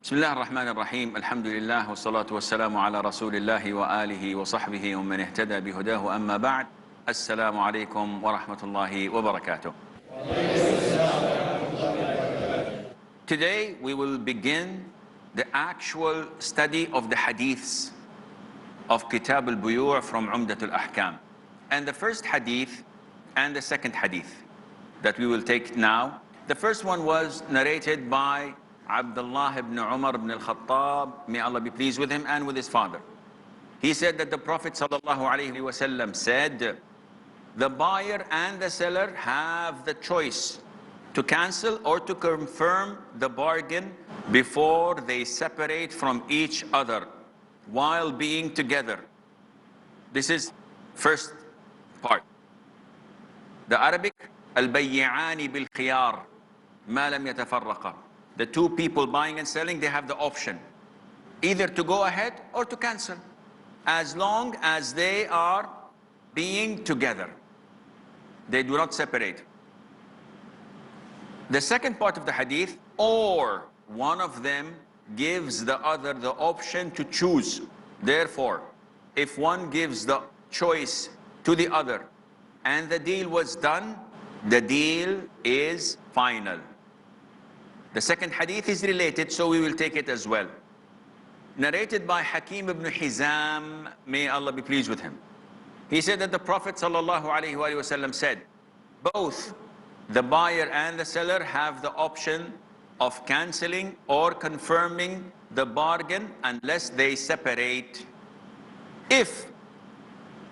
بسم الله الرحمن الرحيم الحمد لله والصلاة والسلام على رسول الله وآله وصحبه ومن اهتدى بهداه أما بعد السلام عليكم ورحمة الله وبركاته. Today we will begin the actual study of the hadiths of Kitab al-Buyu' from Umdatul Ahkaam. And the first hadith and the second hadith that we will take now. The first one was narrated by Abdullah ibn Umar ibn al-Khattab, may Allah be pleased with him and with his father. He said that the Prophet ﷺ said, the buyer and the seller have the choice to cancel or to confirm the bargain before they separate from each other while being together. This is first part. The Arabic, al-bayyi'ani bil-khiyar ma lam yatafarraqa. The two people buying and selling, they have the option either to go ahead or to cancel, as long as they are being together. They do not separate. The second part of the hadith, or one of them gives the other the option to choose. Therefore, if one gives the choice to the other and the deal was done, the deal is final. The second hadith is related, so we will take it as well. Narrated by Hakim ibn Hizam, may Allah be pleased with him. He said that the Prophet ﷺ said, both the buyer and the seller have the option of cancelling or confirming the bargain unless they separate. If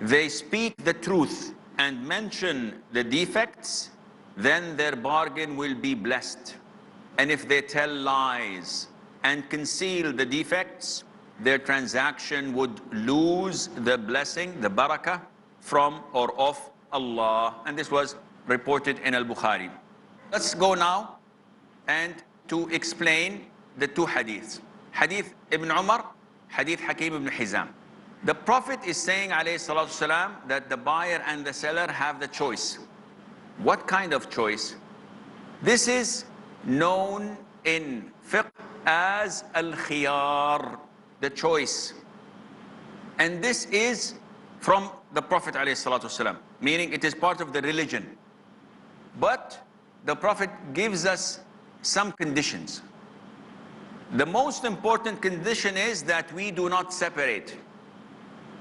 they speak the truth and mention the defects, then their bargain will be blessed. And if they tell lies and conceal the defects, their transaction would lose the blessing, the barakah, from or of Allah. And this was reported in al-Bukhari. Let's go now and to explain the two hadiths. Hadith Ibn Umar, Hadith Hakim ibn Hizam. The Prophet is saying, alayhi salatu salam, that the buyer and the seller have the choice. What kind of choice? This is known in Fiqh as al-khiyar, the choice. And this is from the Prophet ﷺ, meaning it is part of the religion. But the Prophet gives us some conditions. The most important condition is that we do not separate.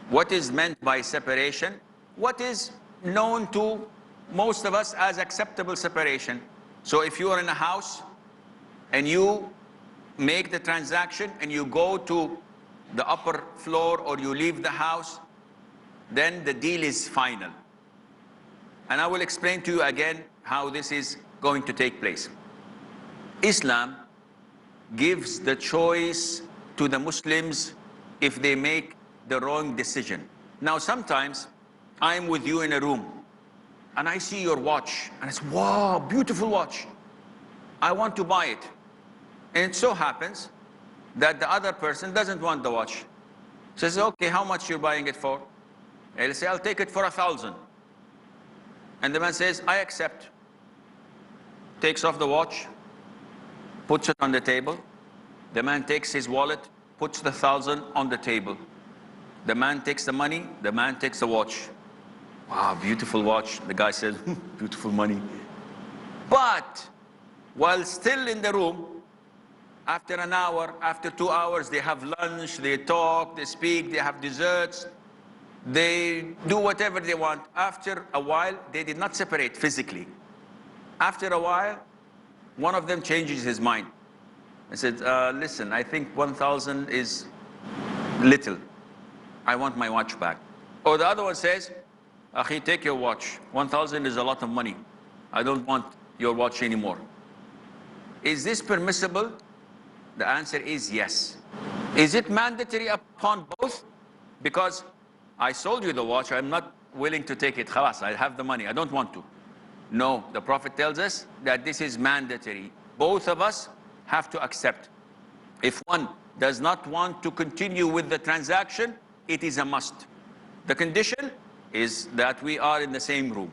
What is meant by separation? What is known to most of us as acceptable separation? So if you are in a house and you make the transaction and you go to the upper floor or you leave the house, then the deal is final. And I will explain to you again how this is going to take place. Islam gives the choice to the Muslims if they make the wrong decision. Now sometimes I'm with you in a room and I see your watch, and it's, wow, beautiful watch. I want to buy it. And it so happens that the other person doesn't want the watch. Says, okay, how much you're buying it for? And he'll say, I'll take it for 1,000. And the man says, I accept. Takes off the watch, puts it on the table. The man takes his wallet, puts the 1,000 on the table. The man takes the money, the man takes the watch. Wow, beautiful watch. The guy says, beautiful money. But while still in the room, after an hour, after 2 hours, they have lunch, they talk, they speak, they have desserts, they do whatever they want. After a while, they did not separate physically. After a while, one of them changes his mind. I said, listen, I think 1,000 is little. I want my watch back. Or the other one says, Akhi, take your watch. 1,000 is a lot of money. I don't want your watch anymore. Is this permissible? The answer is yes. Is it mandatory upon both? Because I sold you the watch, I'm not willing to take it. Khalas, I have the money, I don't want to. No, the Prophet tells us that this is mandatory. Both of us have to accept. If one does not want to continue with the transaction, it is a must. The condition is that we are in the same room.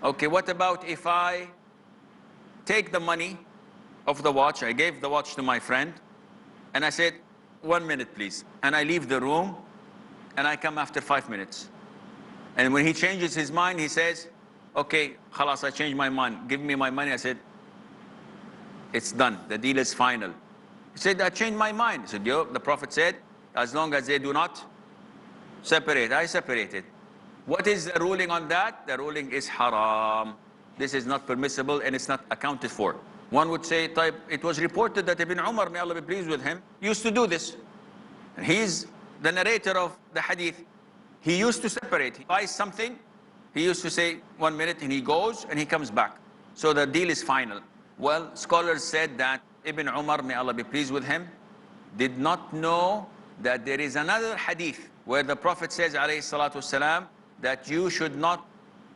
Okay, what about if I take the money of the watch. I gave the watch to my friend and I said, 1 minute please. And I leave the room and I come after 5 minutes. And when he changes his mind, he says, okay, khalas, I changed my mind. Give me my money. I said, it's done. The deal is final. He said, I changed my mind. He said, yo, the Prophet said, as long as they do not separate, I separated. What is the ruling on that? The ruling is haram. This is not permissible and it's not accounted for. One would say, it was reported that Ibn Umar, may Allah be pleased with him, used to do this. And he's the narrator of the hadith. He used to separate. He buys something, he used to say 1 minute and he goes and he comes back. So the deal is final. Well, scholars said that Ibn Umar, may Allah be pleased with him, did not know that there is another hadith where the Prophet says, alayhi salatu wasalam, that you should not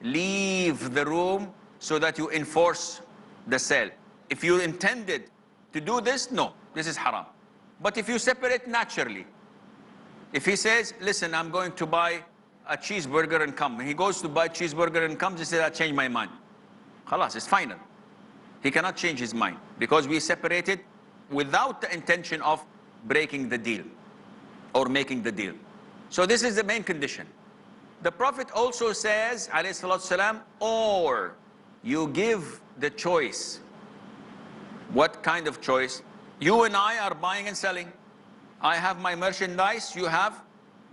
leave the room so that you enforce the sale. If you intended to do this, no, this is haram. But if you separate naturally, if he says, listen, I'm going to buy a cheeseburger and come, and he goes to buy cheeseburger and comes, he says, I changed my mind. Khalas, it's final. He cannot change his mind because we separated without the intention of breaking the deal or making the deal. So this is the main condition. The Prophet also says, alayhi salatu salam, or you give the choice. What kind of choice? You and I are buying and selling. I have my merchandise, you have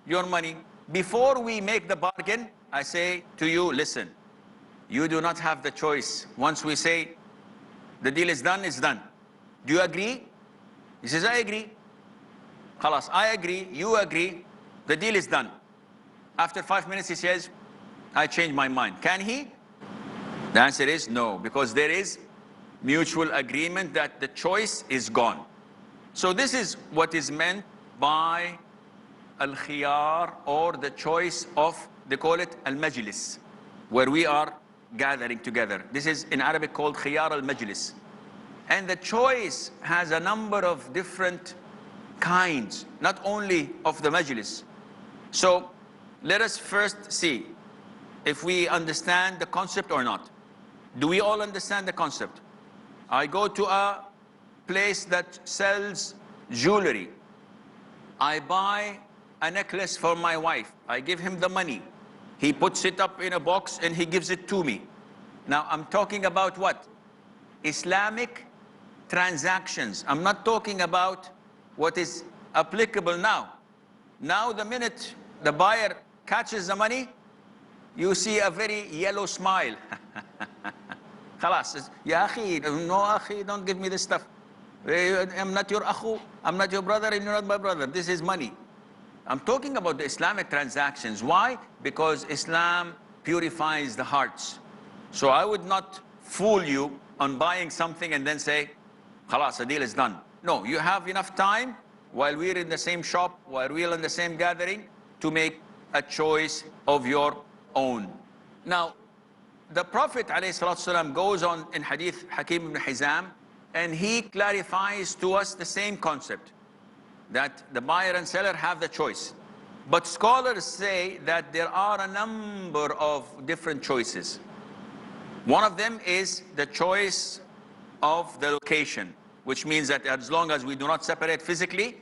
your money. Before we make the bargain, I say to you, listen, you do not have the choice. Once we say the deal is done, it's done. Do you agree? He says, I agree. Khalas, I agree, you agree, the deal is done. After 5 minutes, he says, I changed my mind. Can he? The answer is no, because there is mutual agreement that the choice is gone. So this is what is meant by al-khiyar, or the choice of, they call it al-majlis, where we are gathering together. This is in Arabic called khiyar al-majlis. And the choice has a number of different kinds, not only of the majlis. So let us first see if we understand the concept or not. Do we all understand the concept? I go to a place that sells jewelry. I buy a necklace for my wife. I give him the money. He puts it up in a box and he gives it to me. Now I'm talking about what? Islamic transactions. I'm not talking about what is applicable now. Now the minute the buyer catches the money, you see a very yellow smile. Khalas, ya akhi, no akhi, don't give me this stuff. I'm not your akhu, I'm not your brother, and you're not my brother. This is money. I'm talking about the Islamic transactions. Why? Because Islam purifies the hearts. So I would not fool you on buying something and then say, khalas, the deal is done. No, you have enough time while we're in the same shop, while we're in the same gathering, to make a choice of your own. Now, the Prophet ﷺ goes on in hadith Hakim ibn Hizam, and he clarifies to us the same concept, that the buyer and seller have the choice. But scholars say that there are a number of different choices. One of them is the choice of the location, which means that as long as we do not separate physically,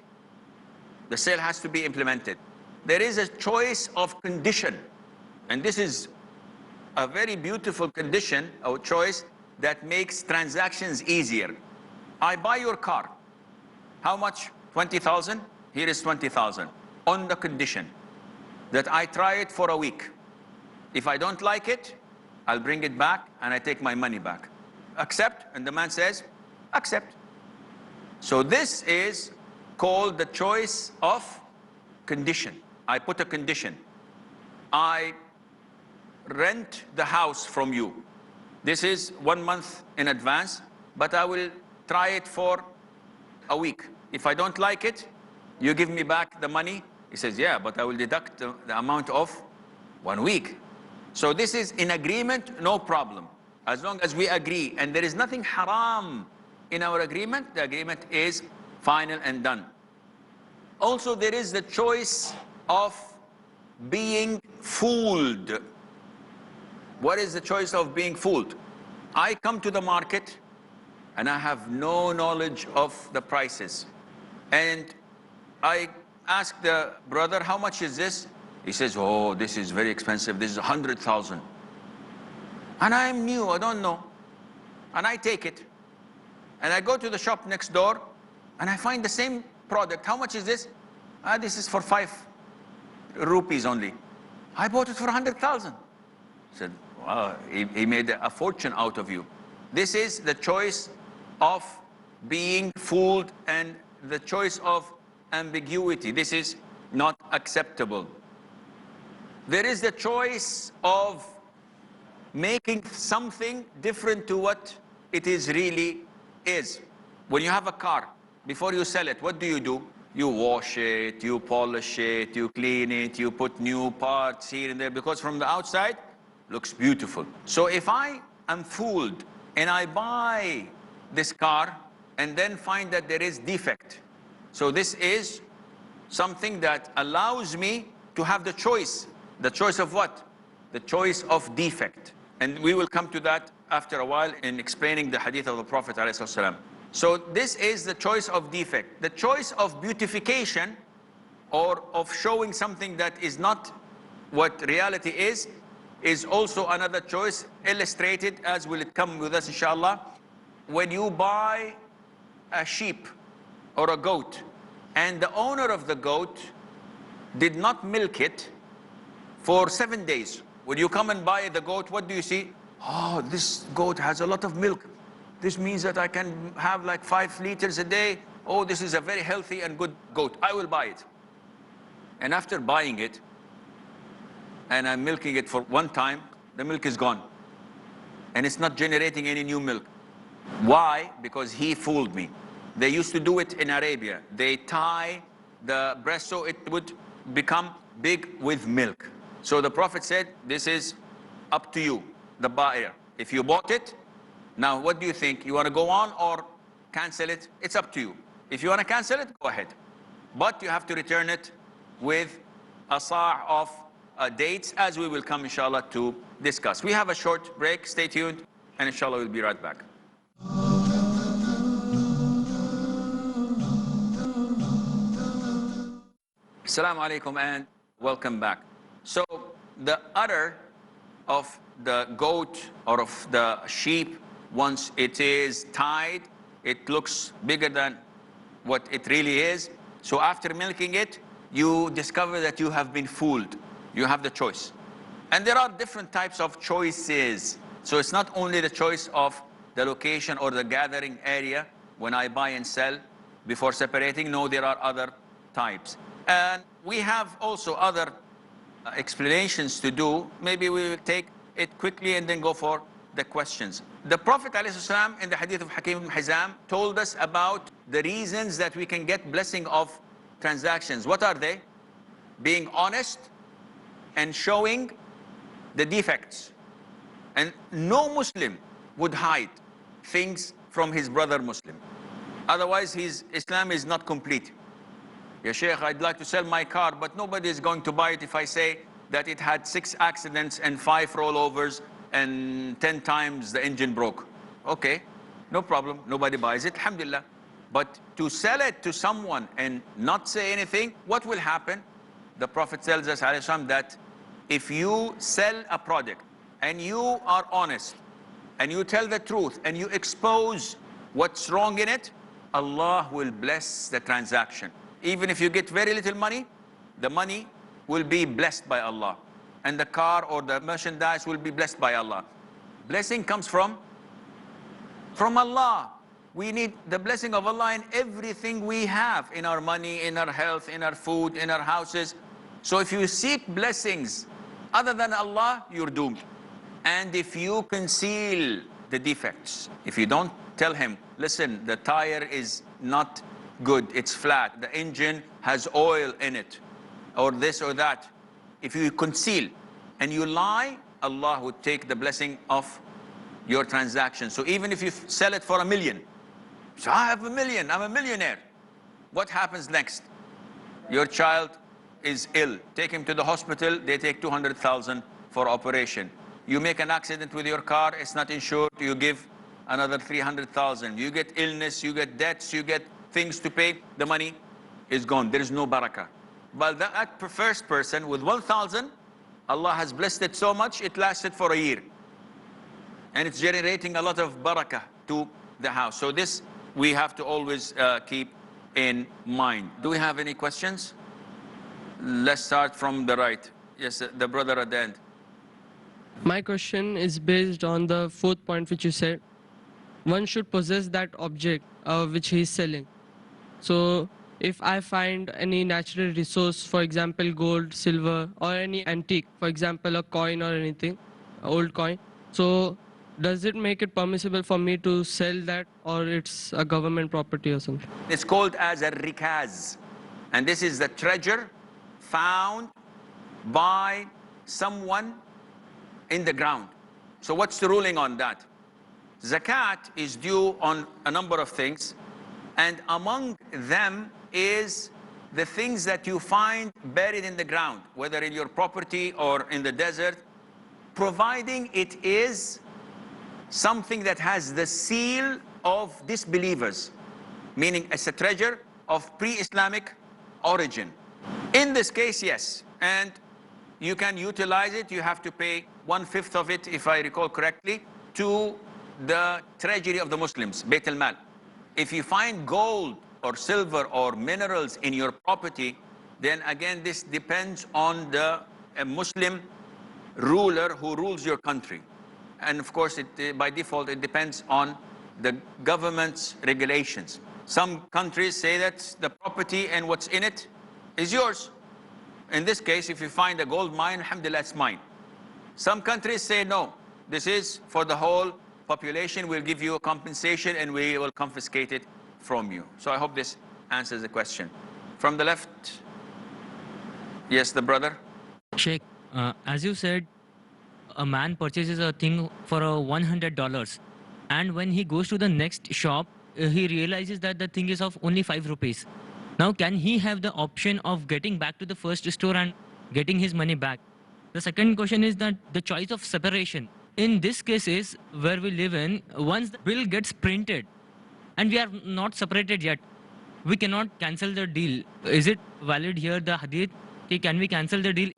the sale has to be implemented. There is a choice of condition, and this is a very beautiful condition or choice that makes transactions easier. I buy your car. How much? 20,000? Here is 20,000. On the condition that I try it for a week. If I don't like it, I'll bring it back and I take my money back. Accept? And the man says, accept. So this is called the choice of condition. I put a condition. I rent the house from you. This is 1 month in advance, but I will try it for a week. If I don't like it, you give me back the money. He says, yeah, but I will deduct the amount of 1 week. So this is in agreement, no problem. As long as we agree and there is nothing haram in our agreement, the agreement is final and done. Also, there is the choice of being fooled. What is the choice of being fooled? I come to the market and I have no knowledge of the prices. And I asked the brother, how much is this? He says, oh, this is very expensive. This is 100,000. And I'm new, I don't know. And I take it. And I go to the shop next door and I find the same product. How much is this? This is for 5 rupees only. I bought it for 100,000. I said, wow, he made a fortune out of you. This is the choice of being fooled and the choice of ambiguity. This is not acceptable. There is the choice of making something different to what it is really is. When you have a car, before you sell it, what do? You wash it, you polish it, you clean it, you put new parts here and there, because from the outside, looks beautiful. So if I am fooled and I buy this car and then find that there is defect, so this is something that allows me to have the choice. The choice of what? The choice of defect. And we will come to that after a while in explaining the hadith of the Prophet ﷺ. So this is the choice of defect. The choice of beautification, or of showing something that is not what reality is also another choice, illustrated as will it come with us inshallah. When you buy a sheep or a goat and the owner of the goat did not milk it for 7 days. When you come and buy the goat, what do you see? Oh, this goat has a lot of milk. This means that I can have like 5 liters a day. Oh, this is a very healthy and good goat. I will buy it. And after buying it, and I'm milking it for one time, the milk is gone. And it's not generating any new milk. Why? Because he fooled me. They used to do it in Arabia. They tie the breast so it would become big with milk. So the Prophet said, this is up to you, the buyer. If you bought it, now what do you think? You want to go on or cancel it? It's up to you. If you want to cancel it, go ahead. But you have to return it with a sa' of dates, as we will come inshallah to discuss. We have a short break. Stay tuned, and inshallah we'll be right back. Assalamu alaikum and welcome back. So the udder of the goat or of the sheep, once it is tied, it looks bigger than what it really is. So after milking it, you discover that you have been fooled. You have the choice. And there are different types of choices. So it's not only the choice of the location or the gathering area when I buy and sell before separating. No, there are other types. And we have also other explanations to do. Maybe we will take it quickly and then go for the questions. The Prophet ﷺ in the hadith of Hakim ibn Hizam told us about the reasons that we can get blessing of transactions. What are they? Being honest and showing the defects. And no Muslim would hide things from his brother Muslim. Otherwise, his Islam is not complete. Ya Sheikh, I'd like to sell my car, but nobody is going to buy it if I say that it had 6 accidents and 5 rollovers and 10 times the engine broke. Okay, no problem, nobody buys it, alhamdulillah. But to sell it to someone and not say anything, what will happen? The Prophet tells us that if you sell a product and you are honest and you tell the truth and you expose what's wrong in it, Allah will bless the transaction. Even if you get very little money, the money will be blessed by Allah. And the car or the merchandise will be blessed by Allah. Blessing comes from Allah. We need the blessing of Allah in everything we have, in our money, in our health, in our food, in our houses. So if you seek blessings other than Allah, you're doomed. And if you conceal the defects, if you don't tell him, listen, the tire is not good, it's flat, the engine has oil in it, or this or that. If you conceal and you lie, Allah would take the blessing of your transaction. So even if you sell it for $1 million, so I have $1 million, I'm a millionaire. What happens next? Your child is ill. Take him to the hospital, they take 200,000 for operation. You make an accident with your car, it's not insured, you give another 300,000. You get illness, you get debts, you get things to pay, the money is gone. There is no barakah. But that first person with 1,000, Allah has blessed it so much, it lasted for a year. And it's generating a lot of barakah to the house. So this we have to always keep in mind. Do we have any questions? Let's start from the right. Yes, the brother at the end. My question is based on the fourth point which you said. One should possess that object which he is selling. So if I find any natural resource, for example gold, silver, or any antique, for example a coin or anything, old coin, so does it make it permissible for me to sell that, or it's a government property or something? It's called as a rikaz. And this is the treasure found by someone in the ground. So what's the ruling on that? Zakat is due on a number of things, and among them is the things that you find buried in the ground, whether in your property or in the desert, providing it is something that has the seal of disbelievers, meaning it's a treasure of pre-Islamic origin. In this case, yes, and you can utilize it. You have to pay 1/5 of it, if I recall correctly, to the treasury of the Muslims, Bayt al-Mal. If you find gold or silver or minerals in your property, then again this depends on the Muslim ruler who rules your country. And of course, by default, it depends on the government's regulations. Some countries say that the property and what's in it is yours. In this case, if you find a gold mine, alhamdulillah, it's mine. Some countries say, no, this is for the whole population. We'll give you a compensation and we will confiscate it from you. So I hope this answers the question. From the left, yes, the brother. Sheikh, as you said, a man purchases a thing for $100, and when he goes to the next shop, he realizes that the thing is of only 5 rupees. Now, can he have the option of getting back to the first store and getting his money back? The second question is that the choice of separation. In this cases where we live in, once the bill gets printed and we are not separated yet, we cannot cancel the deal. Is it valid here, the hadith? Can we cancel the deal?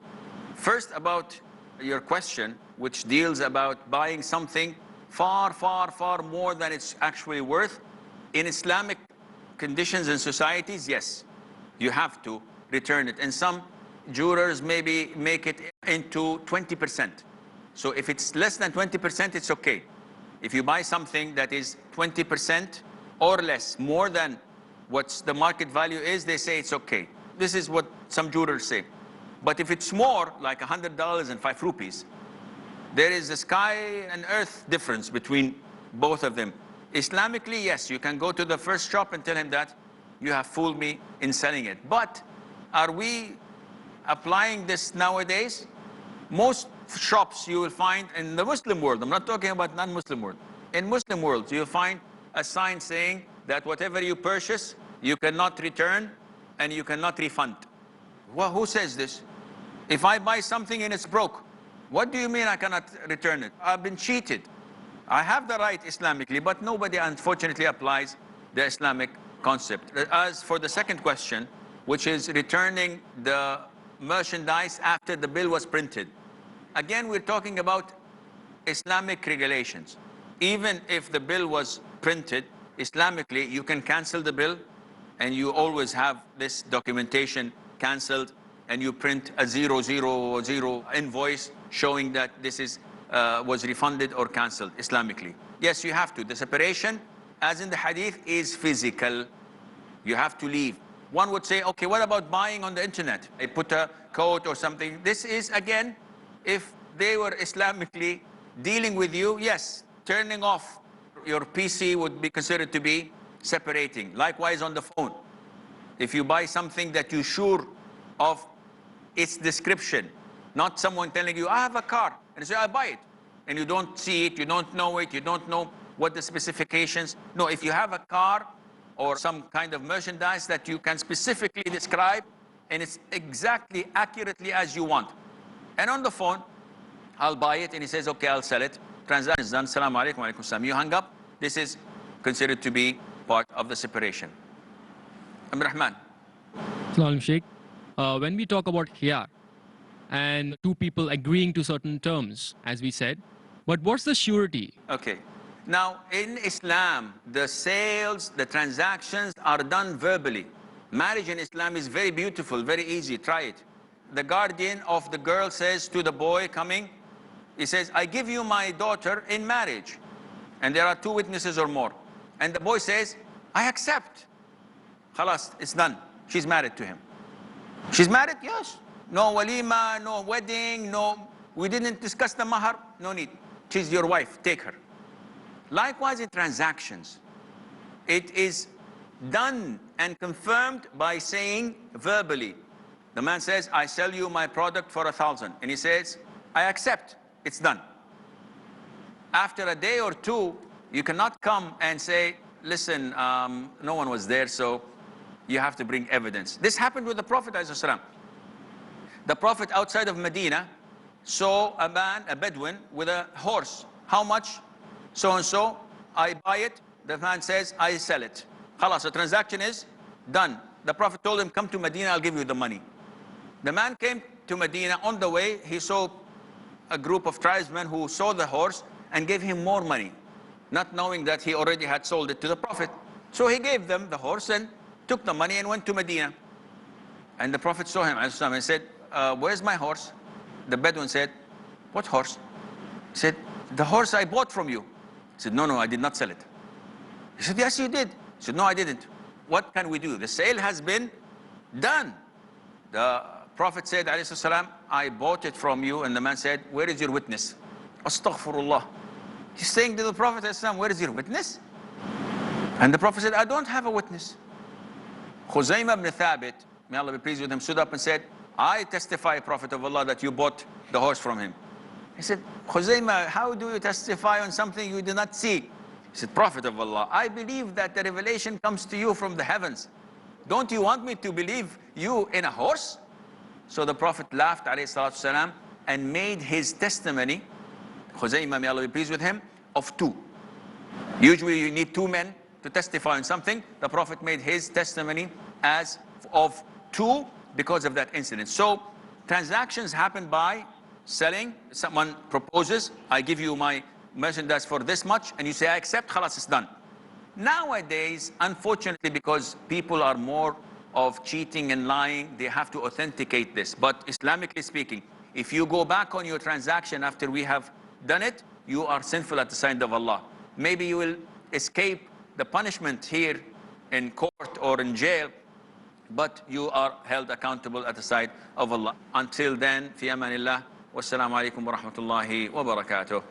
First, about your question, which deals about buying something far, far, far more than it's actually worth. In Islamic conditions and societies, yes, you have to return it. And some jurors maybe make it into 20%. So if it's less than 20%, it's okay. If you buy something that is 20% or less, more than what's the market value is, they say it's okay. This is what some jurors say. But if it's more, like $100 and 5 rupees, there is a sky and earth difference between both of them. Islamically, yes, you can go to the first shop and tell him that you have fooled me in selling it. But are we applying this nowadays? Most shops you will find in the Muslim world, I'm not talking about non-Muslim world. In Muslim world, you'll find a sign saying that whatever you purchase, you cannot return and you cannot refund. Well, who says this? If I buy something and it's broke, what do you mean I cannot return it? I've been cheated. I have the right Islamically, but nobody unfortunately applies the Islamic concept. As for the second question, which is returning the merchandise after the bill was printed. Again, we're talking about Islamic regulations. Even if the bill was printed Islamically, you can cancel the bill and you always have this documentation cancelled, and you print a 000 invoice showing that this is was refunded or cancelled Islamically. Yes, you have to. The separation, as in the hadith, is physical. You have to leave. One would say, okay, what about buying on the internet? I put a code or something. This is, again, if they were Islamically dealing with you, yes, turning off your PC would be considered to be separating. Likewise on the phone. If you buy something that you're sure of its description, not someone telling you, I have a car, and you say, I buy it, and you don't see it, you don't know it, you don't know what the specifications. No, if you have a car or some kind of merchandise that you can specifically describe, and it's exactly accurately as you want. And on the phone, I'll buy it, and he says, okay, I'll sell it. Transaction is done, Assalamu alaikum, wa alaikum salam. You hang up, this is considered to be part of the separation. Rahman. Salam Sheikh. When we talk about khiyar and two people agreeing to certain terms, as we said, but what's the surety? Okay. Now, in Islam, the sales, the transactions are done verbally. Marriage in Islam is very beautiful, very easy. Try it. The guardian of the girl says to the boy coming, he says, I give you my daughter in marriage. And there are 2 witnesses or more. And the boy says, I accept. Khalas, it's done. She's married to him. She's married? Yes. No walima, no wedding, no, we didn't discuss the mahar. No need. She's your wife, take her. Likewise in transactions, it is done and confirmed by saying verbally. The man says, I sell you my product for 1,000. And he says, I accept. It's done. After a day or 2, you cannot come and say, listen, no one was there, so you have to bring evidence. This happened with the Prophet ﷺ. The Prophet outside of Medina saw a man, a Bedouin, with a horse. How much? So and so. I buy it. The man says, I sell it. Khalas, the transaction is done. The Prophet told him, come to Medina, I'll give you the money. The man came to Medina. On the way, he saw a group of tribesmen who saw the horse and gave him more money, not knowing that he already had sold it to the Prophet. So he gave them the horse and took the money and went to Medina. And the Prophet saw him and said, where's my horse? The Bedouin said, what horse? He said, the horse I bought from you. He said, no, I did not sell it. He said, yes, you did. He said, no, I didn't. What can we do? The sale has been done. The Prophet said, alayhi salam, I bought it from you. And the man said, where is your witness? Astaghfirullah. He's saying to the Prophet, alayhi salam, where is your witness? And the Prophet said, I don't have a witness. Khuzaymah ibn Thabit, may Allah be pleased with him, stood up and said, I testify, Prophet of Allah, that you bought the horse from him. He said, Khuzaymah, how do you testify on something you do not see? He said, Prophet of Allah, I believe that the revelation comes to you from the heavens. Don't you want me to believe you in a horse? So the Prophet laughed, alayhi salatu salam, and made his testimony, Khuzaymah, may Allah be pleased with him, of 2. Usually you need 2 men to testify on something. The Prophet made his testimony as of 2 because of that incident. So transactions happen by selling. Someone proposes, I give you my merchandise for this much, and you say, I accept, khalas, it's done. Nowadays, unfortunately, because people are more of cheating and lying, they have to authenticate this. But Islamically speaking, if you go back on your transaction after we have done it, you are sinful at the sight of Allah. Maybe you will escape the punishment here in court or in jail, but you are held accountable at the sight of Allah. Until then, fi amanillah, wassalamu alaikum wa rahmatullahi wa barakatuh.